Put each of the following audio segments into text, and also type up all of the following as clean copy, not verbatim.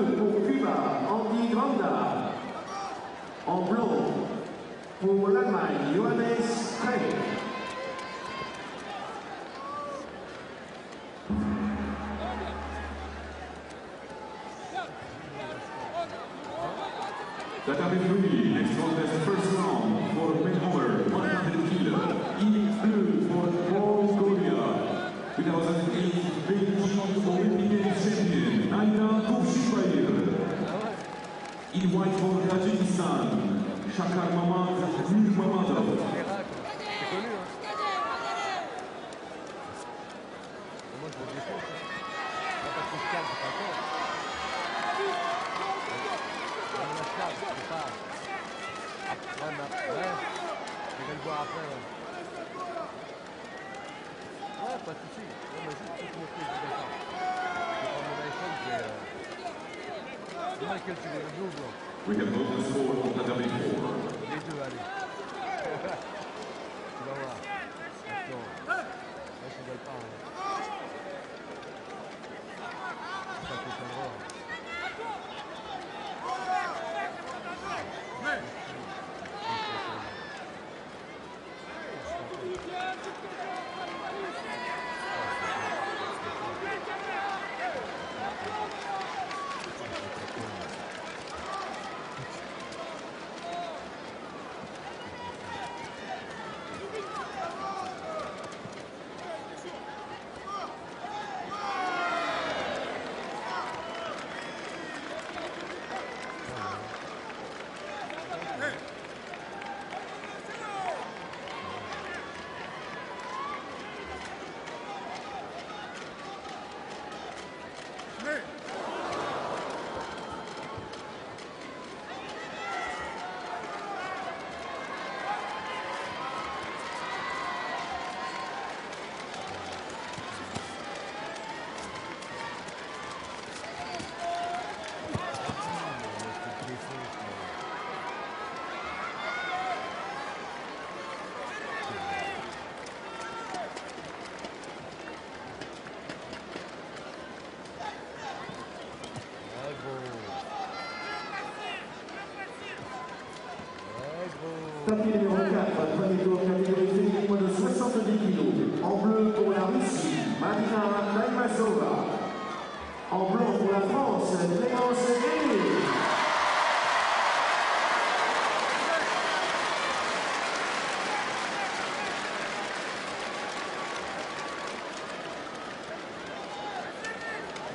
bleu pour Cuba, Andy Granda. En blanc pour l'Allemagne, Johannes Kreh. That have been free. Next one is the first round for mid-over 100 kilo. In blue for Paul Goria. 2008 Beijing Olympic Games champion, Naina Kovshikbayev. In white for Tajikistan, Shakar Mamad Nurmamadov. Pas de soucis, on va juste tout montrer comme ça. Je vais prendre mon iPhone, c'est Michael, tu veux le bleu ou blanc? We can vote the score on the W4. Les deux, allez. Tu vas voir. Attends. Là, je ne rigole pas. Ça fait un droit. Papier numéro 4, premier tour catégorie féminine moins de 70 kg. En bleu pour la Russie, Marina Naimazova. En blanc pour la France, Clémence Guéry.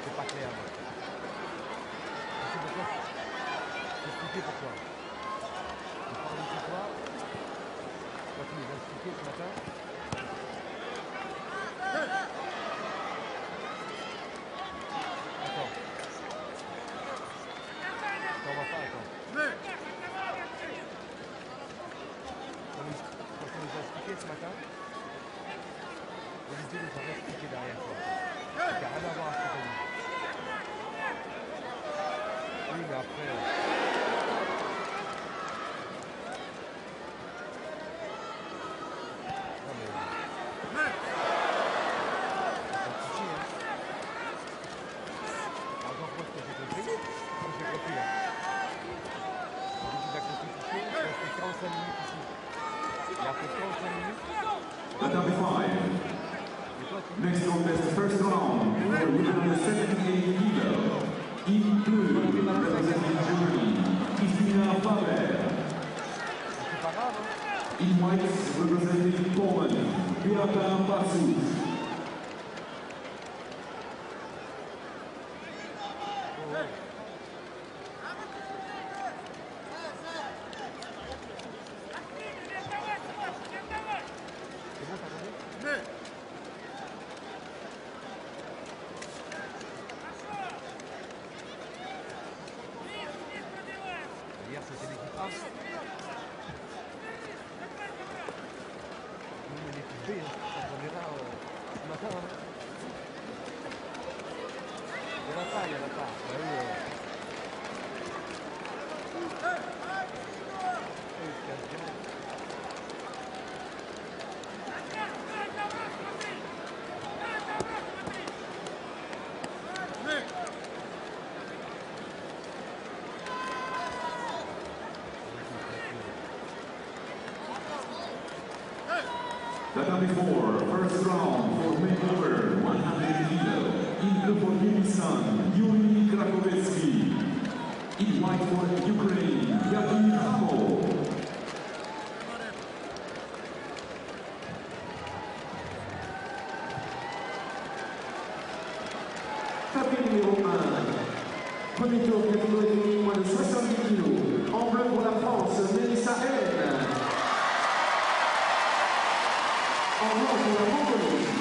C'est pas clair. C'est pourquoi. C'est expliqué pourquoi. Je parle de toi. Toi, tu nous as expliqué ce matin. Attends. Attends, on va pas, attends. Quand tu nous as expliqué ce matin, Olivier nous a expliqué derrière toi. Il n'y a rien à voir à ce que tu as dit. Oui, mais après... That have been five. Next one is the first round for 178 kilo. In blue, representing Germany, Kristina Faber. In white, representing Poland, Beata Basu. Hier, c'était l'équipe A. Nous, on est l'équipe B, on verra ce matin. Il n'y en a pas, il n'y en a pas. Tatami 4, first round for makeover 100 kilo. In blue for Kyrgyzstan, Yuri Krakovetsky. In white for Ukraine, Yaki Hamo. Tapis numéro 1. Premier tour, catégorie féminine, moins de 70 kg. En bleu pour la France, Mélissa Hélène. En blanc pour la Mongolie,